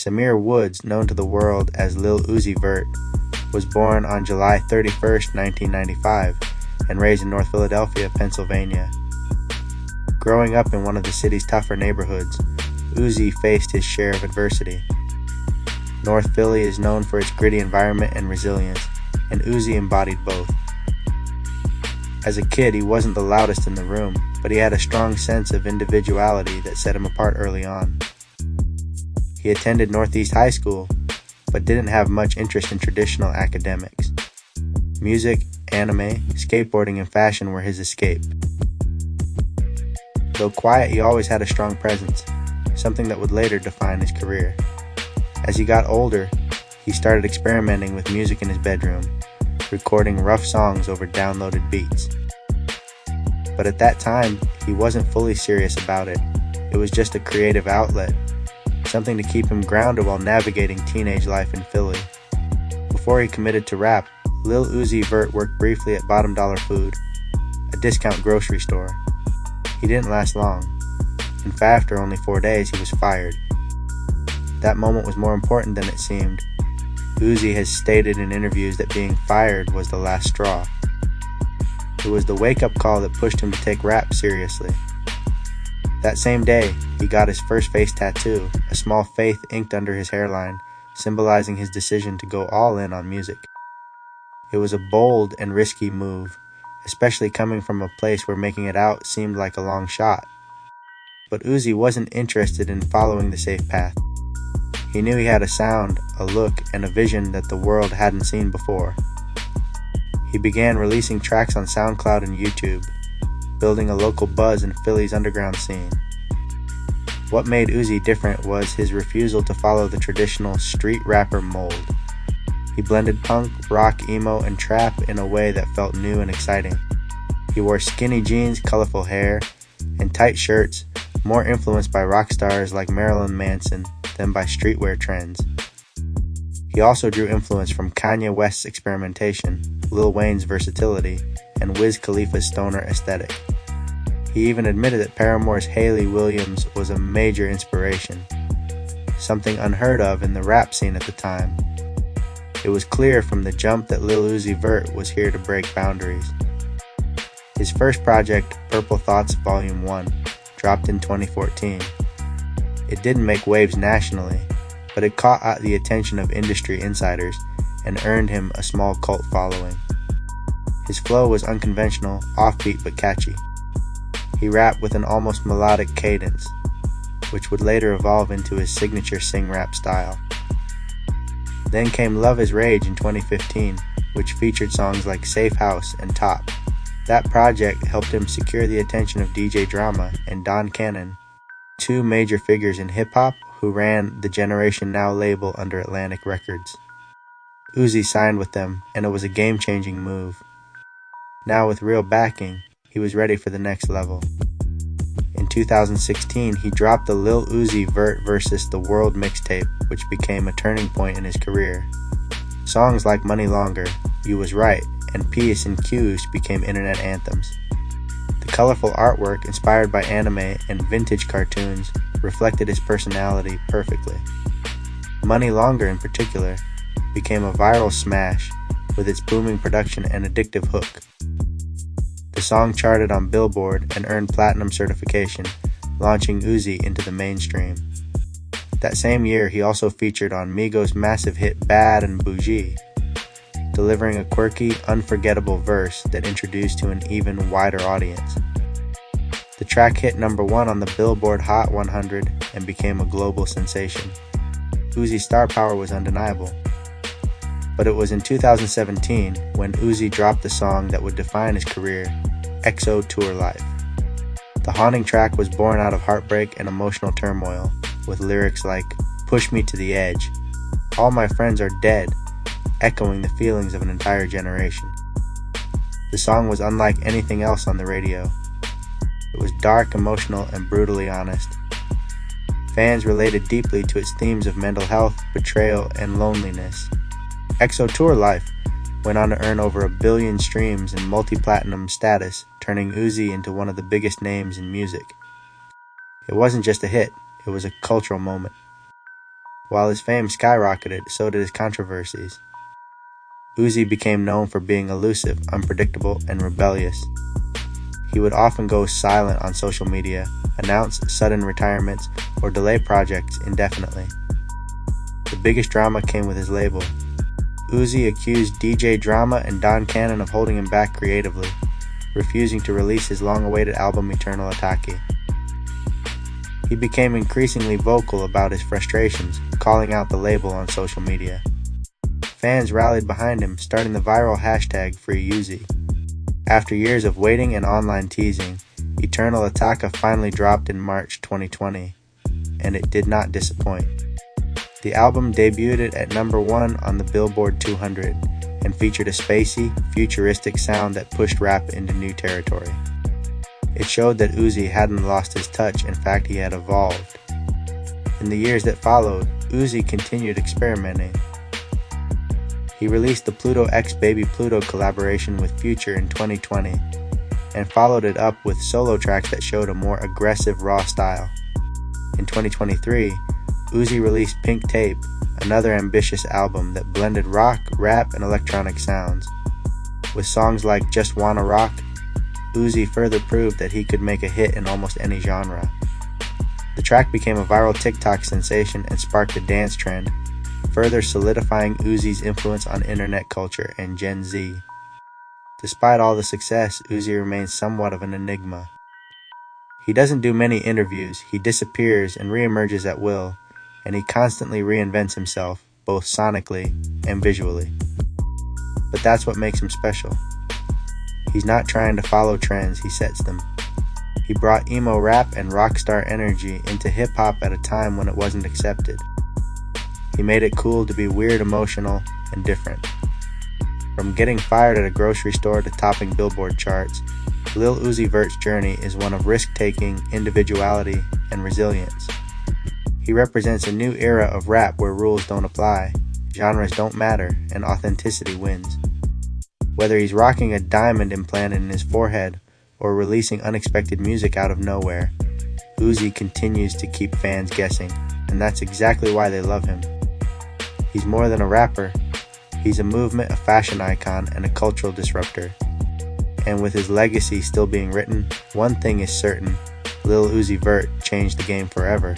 Samir Woods, known to the world as Lil Uzi Vert, was born on July 31st, 1995, and raised in North Philadelphia, Pennsylvania. Growing up in one of the city's tougher neighborhoods, Uzi faced his share of adversity. North Philly is known for its gritty environment and resilience, and Uzi embodied both. As a kid, he wasn't the loudest in the room, but he had a strong sense of individuality that set him apart early on. He attended Northeast High School, but didn't have much interest in traditional academics. Music, anime, skateboarding, and fashion were his escape. Though quiet, he always had a strong presence, something that would later define his career. As he got older, he started experimenting with music in his bedroom, recording rough songs over downloaded beats. But at that time, he wasn't fully serious about it. It was just a creative outlet, something to keep him grounded while navigating teenage life in Philly. Before he committed to rap, Lil Uzi Vert worked briefly at Bottom Dollar Food, a discount grocery store. He didn't last long. In fact, after only 4 days, he was fired. That moment was more important than it seemed. Uzi has stated in interviews that being fired was the last straw. It was the wake-up call that pushed him to take rap seriously. That same day, he got his first face tattoo, a small faith inked under his hairline, symbolizing his decision to go all in on music. It was a bold and risky move, especially coming from a place where making it out seemed like a long shot. But Uzi wasn't interested in following the safe path. He knew he had a sound, a look, and a vision that the world hadn't seen before. He began releasing tracks on SoundCloud and YouTube, building a local buzz in Philly's underground scene. What made Uzi different was his refusal to follow the traditional street rapper mold. He blended punk, rock, emo, and trap in a way that felt new and exciting. He wore skinny jeans, colorful hair, and tight shirts, more influenced by rock stars like Marilyn Manson than by streetwear trends. He also drew influence from Kanye West's experimentation, Lil Wayne's versatility, and Wiz Khalifa's stoner aesthetic. He even admitted that Paramore's Hayley Williams was a major inspiration, something unheard of in the rap scene at the time. It was clear from the jump that Lil Uzi Vert was here to break boundaries. His first project, Purple Thoughts Volume 1, dropped in 2014. It didn't make waves nationally, but it caught the attention of industry insiders and earned him a small cult following. His flow was unconventional, offbeat but catchy. He rapped with an almost melodic cadence, which would later evolve into his signature sing-rap style. Then came Love Is Rage in 2015, which featured songs like Safe House and Top. That project helped him secure the attention of DJ Drama and Don Cannon, two major figures in hip-hop who ran the Generation Now label under Atlantic Records. Uzi signed with them, and it was a game-changing move. Now with real backing, he was ready for the next level. In 2016, he dropped the Lil Uzi Vert vs. The World mixtape, which became a turning point in his career. Songs like Money Longer, You Was Right, and Peace and Q's became internet anthems. The colorful artwork, inspired by anime and vintage cartoons, reflected his personality perfectly. Money Longer, in particular, became a viral smash with its booming production and addictive hook. The song charted on Billboard and earned platinum certification, launching Uzi into the mainstream. That same year, he also featured on Migos' massive hit Bad and Bougie, delivering a quirky, unforgettable verse that introduced to an even wider audience. The track hit #1 on the Billboard Hot 100 and became a global sensation. Uzi's star power was undeniable. But it was in 2017 when Uzi dropped the song that would define his career, EXO Tour Llif3. The haunting track was born out of heartbreak and emotional turmoil, with lyrics like, "Push me to the edge, all my friends are dead," echoing the feelings of an entire generation. The song was unlike anything else on the radio. It was dark, emotional, and brutally honest. Fans related deeply to its themes of mental health, betrayal, and loneliness. EXO Tour Llif3 went on to earn over 1 billion streams and multi-platinum status, turning Uzi into one of the biggest names in music. It wasn't just a hit, it was a cultural moment. While his fame skyrocketed, so did his controversies. Uzi became known for being elusive, unpredictable, and rebellious. He would often go silent on social media, announce sudden retirements, or delay projects indefinitely. The biggest drama came with his label. Uzi accused DJ Drama and Don Cannon of holding him back creatively, refusing to release his long-awaited album Eternal Atake. He became increasingly vocal about his frustrations, calling out the label on social media. Fans rallied behind him, starting the viral hashtag #FreeUzi. After years of waiting and online teasing, Eternal Atake finally dropped in March 2020, and it did not disappoint. The album debuted at #1 on the Billboard 200 and featured a spacey, futuristic sound that pushed rap into new territory. It showed that Uzi hadn't lost his touch, in fact he had evolved. In the years that followed, Uzi continued experimenting. He released the Pluto X Baby Pluto collaboration with Future in 2020, and followed it up with solo tracks that showed a more aggressive, raw style. In 2023, Uzi released Pink Tape, another ambitious album that blended rock, rap, and electronic sounds. With songs like Just Wanna Rock, Uzi further proved that he could make a hit in almost any genre. The track became a viral TikTok sensation and sparked a dance trend, further solidifying Uzi's influence on internet culture and Gen Z. Despite all the success, Uzi remains somewhat of an enigma. He doesn't do many interviews, he disappears and reemerges at will, and he constantly reinvents himself, both sonically and visually. But that's what makes him special. He's not trying to follow trends, he sets them. He brought emo rap and rockstar energy into hip-hop at a time when it wasn't accepted. He made it cool to be weird, emotional, and different. From getting fired at a grocery store to topping Billboard charts, Lil Uzi Vert's journey is one of risk-taking, individuality, and resilience. He represents a new era of rap where rules don't apply, genres don't matter, and authenticity wins. Whether he's rocking a diamond implanted in his forehead or releasing unexpected music out of nowhere, Uzi continues to keep fans guessing, and that's exactly why they love him. He's more than a rapper, he's a movement, a fashion icon, and a cultural disruptor. And with his legacy still being written, one thing is certain, Lil Uzi Vert changed the game forever.